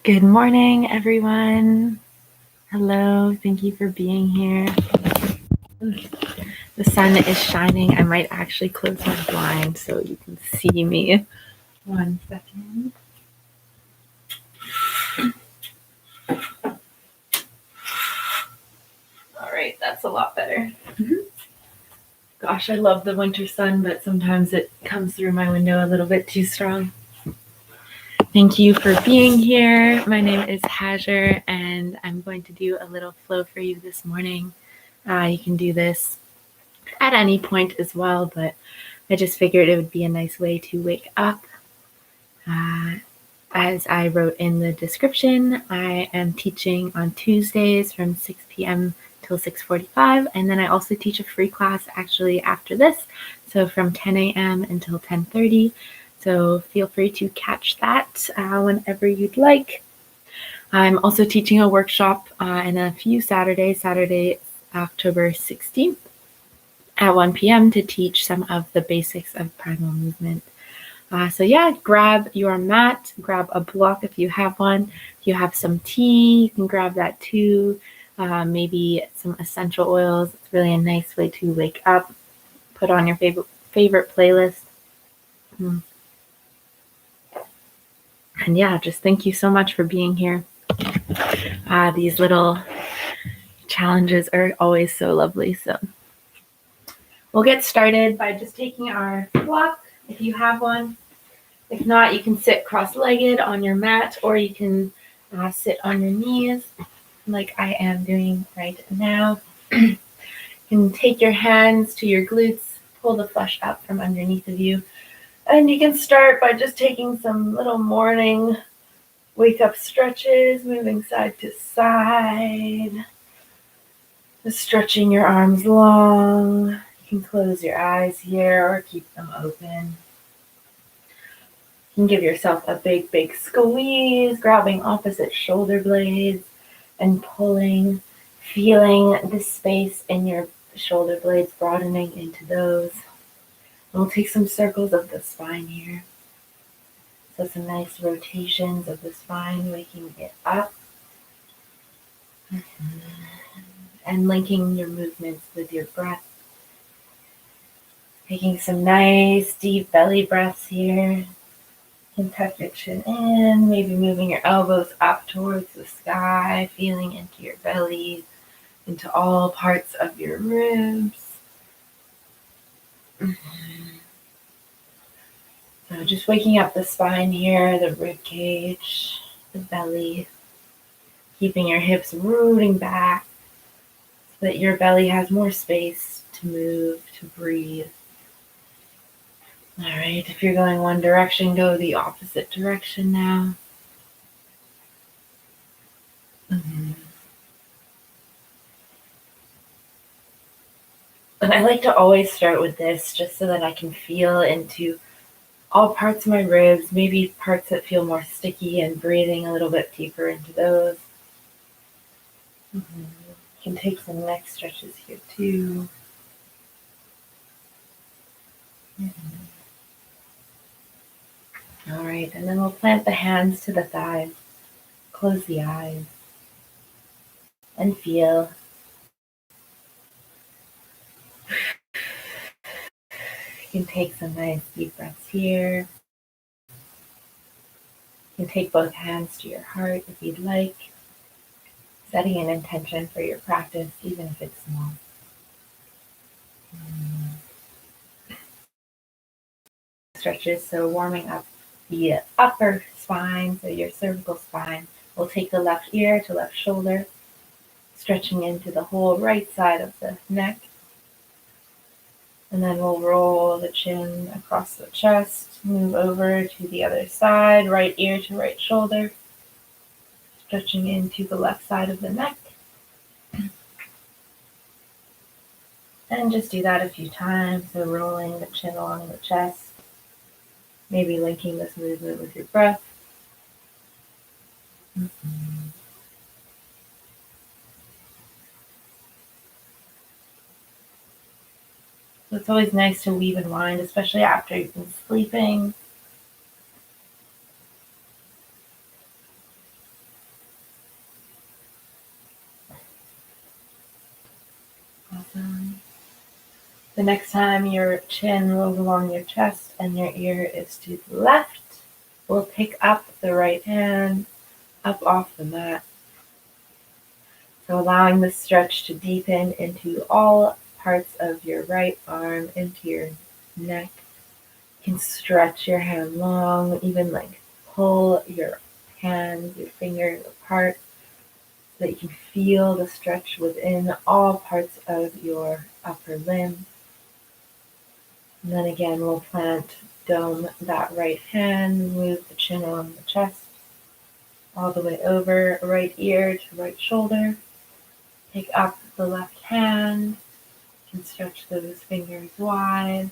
Good morning, everyone. Hello, thank you for being here. The sun is shining. I might actually close my blind so you can see me. 1 second. All right, that's a lot better. Gosh, I love the winter sun, but sometimes it comes through my window a little bit too strong. Thank you for being here. My name is Hajer, and I'm going to do a little flow for you this morning. You can do this at any point as well, but I just figured it would be a nice way to wake up. As I wrote in the description, I am teaching on Tuesdays from 6 p.m. till 6:45, and then I also teach a free class actually after this, so from 10 a.m. until 10:30. So feel free to catch that whenever you'd like. I'm also teaching a workshop in a few Saturdays, Saturday, October 16th at 1 p.m. to teach some of the basics of primal movement. So yeah, grab your mat, grab a block if you have one. If you have some tea, you can grab that too. Maybe some essential oils. It's really a nice way to wake up. Put on your favorite playlist. And yeah, just thank you so much for being here. These little challenges are always so lovely. So we'll get started by just taking our block, if you have one. If not, you can sit cross-legged on your mat, or you can sit on your knees like I am doing right now. You can take your hands to your glutes, pull the flesh up from underneath of you, and you can start by just taking some little morning wake-up stretches, moving side to side, just stretching your arms long. You can close your eyes here or keep them open. You can give yourself a big, big squeeze, grabbing opposite shoulder blades and pulling, feeling the space in your shoulder blades broadening into those. And we'll take some circles of the spine here. So some nice rotations of the spine, waking it up. And linking your movements with your breath. Taking some nice deep belly breaths here. You can tuck your chin in, maybe moving your elbows up towards the sky, feeling into your belly, into all parts of your ribs. So just waking up the spine here, the rib cage, the belly, keeping your hips rooting back so that your belly has more space to move, to breathe. All right, if you're going one direction, go the opposite direction now. And I like to always start with this just so that I can feel into all parts of my ribs, maybe parts that feel more sticky, and breathing a little bit deeper into those. You can take some neck stretches here too. All right, and then we'll plant the hands to the thighs, close the eyes, and feel. You can take some nice deep breaths here. You can take both hands to your heart if you'd like, setting an intention for your practice, even if it's small. Stretches, so warming up the upper spine, so your cervical spine. We'll take the left ear to left shoulder, stretching into the whole right side of the neck. And then we'll roll the chin across the chest, move over to the other side, right ear to right shoulder, stretching into the left side of the neck. And just do that a few times, so rolling the chin along the chest, maybe linking this movement with your breath. So it's always nice to weave and wind, especially after you've been sleeping. The next time your chin rolls along your chest and your ear is to the left, we'll pick up the right hand up off the mat. So allowing the stretch to deepen into all parts of your right arm, into your neck. You can stretch your hand long, even like pull your hands, your fingers apart so that you can feel the stretch within all parts of your upper limb. And then again, we'll plant, dome that right hand, move the chin along the chest, all the way over right ear to right shoulder. Pick up the left hand, you can stretch those fingers wide.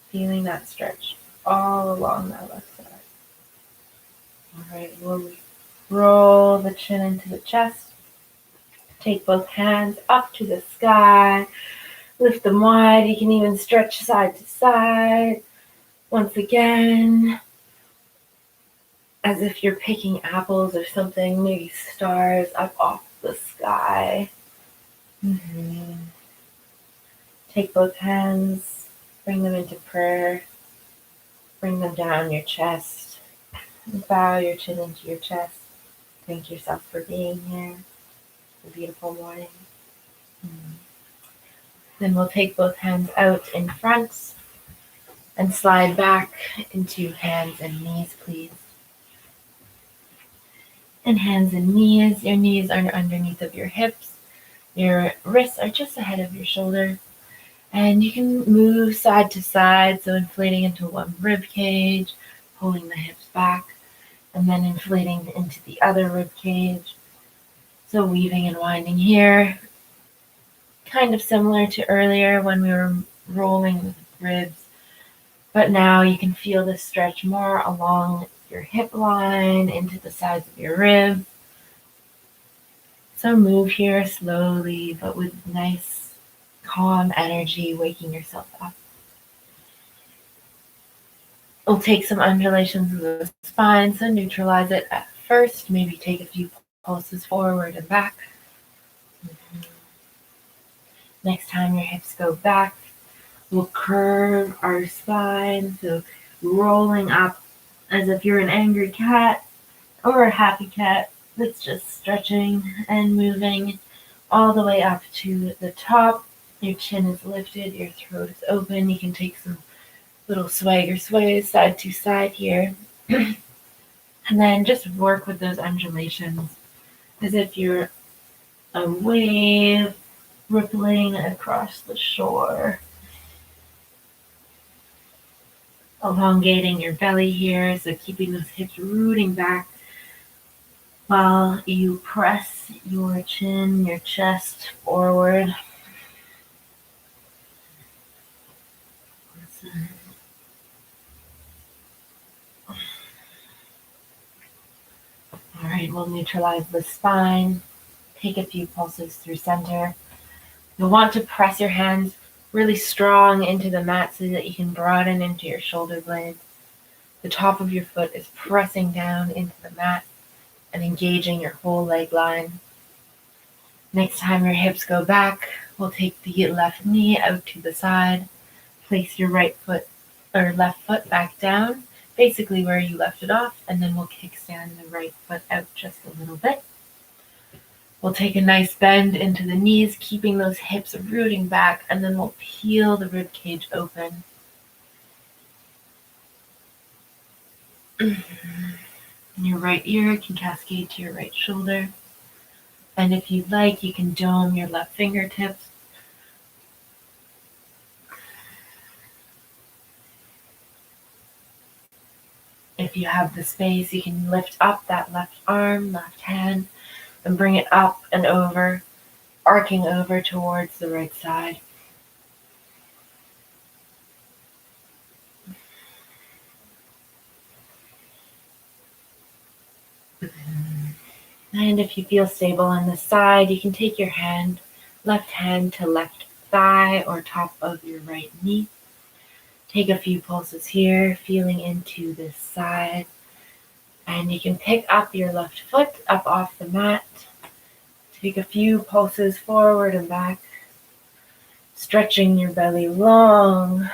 Feeling that stretch all along that left side. All right, we'll roll the chin into the chest. Take both hands up to the sky. Lift them wide. You can even stretch side to side. Once again, as if you're picking apples or something, maybe stars up off the sky. Take both hands, bring them into prayer. Bring them down your chest. Bow your chin into your chest. Thank yourself for being here. It's a beautiful morning. Then we'll take both hands out in front and slide back into hands and knees, please. And hands and knees. Your knees are underneath of your hips. Your wrists are just ahead of your shoulder. And you can move side to side, so inflating into one rib cage, pulling the hips back, and then inflating into the other rib cage. So weaving and winding here, kind of similar to earlier when we were rolling the ribs, but now you can feel this stretch more along your hip line into the sides of your ribs. So move here slowly, but with nice, calm energy, waking yourself up. We'll take some undulations of the spine, so neutralize it at first. Maybe take a few pulses forward and back. Next time your hips go back, we'll curve our spine, so rolling up as if you're an angry cat or a happy cat that's just stretching and moving all the way up to the top. Your chin is lifted, your throat is open. You can take some little swagger sways side to side here. And then just work with those undulations as if you're a wave rippling across the shore. Elongating your belly here, so keeping those hips rooting back while you press your chin, your chest forward. All right, we'll neutralize the spine. Take a few pulses through center. You'll want to press your hands really strong into the mat so that you can broaden into your shoulder blades. The top of your foot is pressing down into the mat and engaging your whole leg line. Next time your hips go back, we'll take the left knee out to the side. Place your right foot or left foot back down, basically where you left it off, and then we'll kickstand the right foot out just a little bit. We'll take a nice bend into the knees, keeping those hips rooting back, and then we'll peel the rib cage open. Your right ear can cascade to your right shoulder. And if you'd like, you can dome your left fingertips. If you have the space, you can lift up that left arm, left hand, and bring it up and over, arcing over towards the right side. And if you feel stable on the side, you can take your hand, left hand to left thigh or top of your right knee. Take a few pulses here, feeling into this side. And you can pick up your left foot up off the mat. Take a few pulses forward and back, stretching your belly long,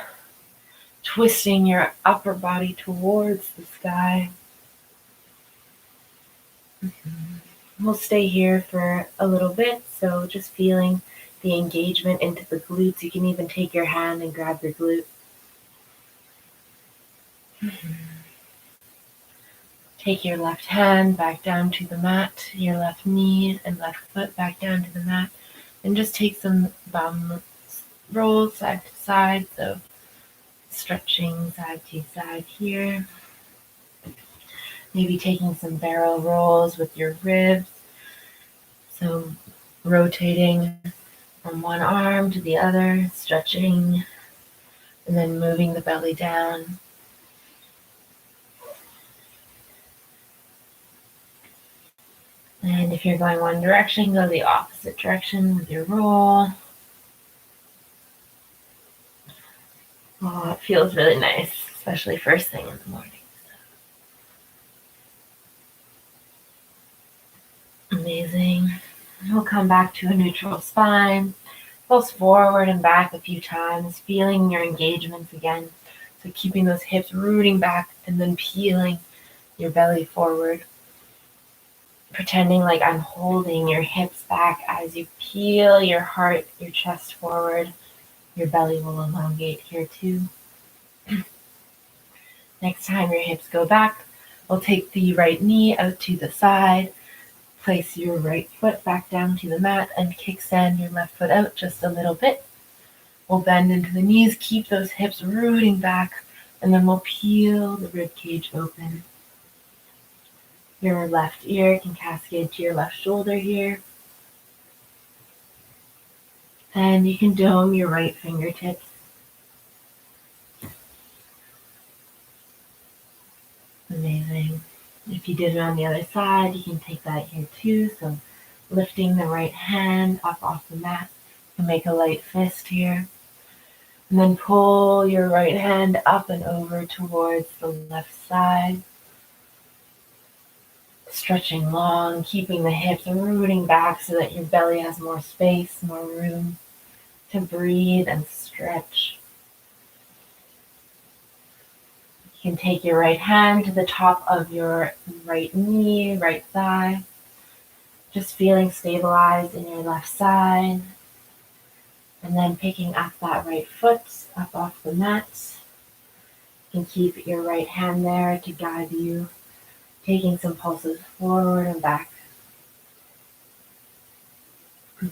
twisting your upper body towards the sky. We'll stay here for a little bit, so just feeling the engagement into the glutes. You can even take your hand and grab your glute. Take your left hand back down to the mat, your left knee and left foot back down to the mat, and just take some bum rolls side to side, so stretching side to side here. Maybe taking some barrel rolls with your ribs, so rotating from one arm to the other, stretching, and then moving the belly down. And if you're going one direction, go the opposite direction with your roll. Oh, it feels really nice, especially first thing in the morning. Amazing. We'll come back to a neutral spine. Pulse forward and back a few times, feeling your engagements again. So keeping those hips rooting back and then peeling your belly forward. Pretending like I'm holding your hips back as you peel your heart, your chest forward. Your belly will elongate here too. Next time your hips go back, we'll take the right knee out to the side. Place your right foot back down to the mat and kickstand your left foot out just a little bit. We'll bend into the knees, keep those hips rooting back, and then we'll peel the rib cage open. Your left ear can cascade to your left shoulder here. And you can dome your right fingertips. Amazing. If you did it on the other side, you can take that here too. So lifting the right hand up off the mat. You can make a light fist here. And then pull your right hand up and over towards the left side. Stretching long, keeping the hips rooting back so that your belly has more space, more room to breathe and stretch. You can take your right hand to the top of your right knee, right thigh. Just feeling stabilized in your left side. And then picking up that right foot up off the mat. You can keep your right hand there to guide you. Taking some pulses forward and back. You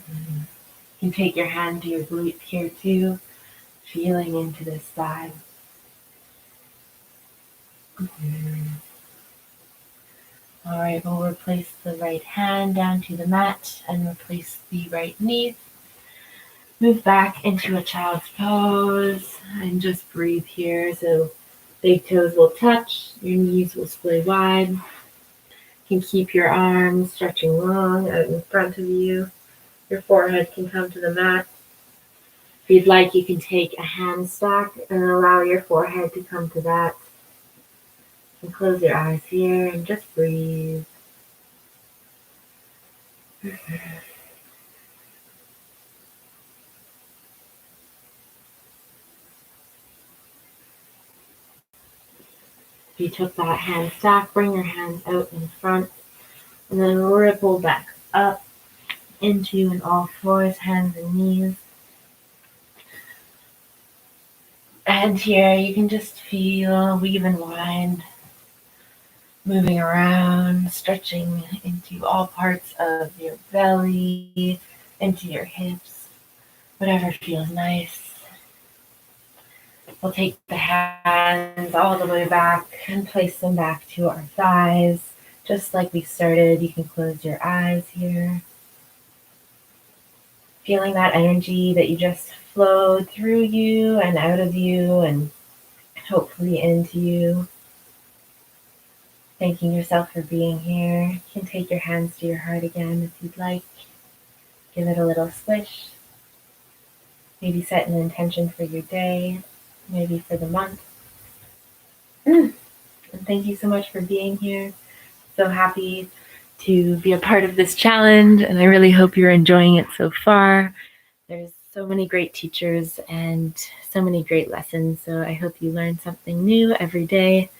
can take your hand to your glute here too, feeling into this side. All right, we'll replace the right hand down to the mat and replace the right knee. Move back into a child's pose and just breathe here. So big toes will touch, your knees will splay wide. You can keep your arms stretching long out in front of you. Your forehead can come to the mat. If you'd like, you can take a hand stack and allow your forehead to come to that. And close your eyes here and just breathe. If you took that hand stack, bring your hands out in front and then ripple back up into an all fours, hands and knees. And here you can just feel weave and wind, moving around, stretching into all parts of your belly, into your hips, whatever feels nice. We'll take the hands all the way back and place them back to our thighs. Just like we started, you can close your eyes here. Feeling that energy that you just flowed through you and out of you and hopefully into you. Thanking yourself for being here. You can take your hands to your heart again if you'd like. Give it a little swish. Maybe set an intention for your day, maybe for the month. And thank you so much for being here. So happy to be a part of this challenge, and I really hope you're enjoying it so far. There's so many great teachers and so many great lessons, so I hope you learn something new every day.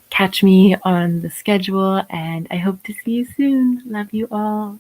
Catch me on the schedule, and I hope to see you soon. Love you all.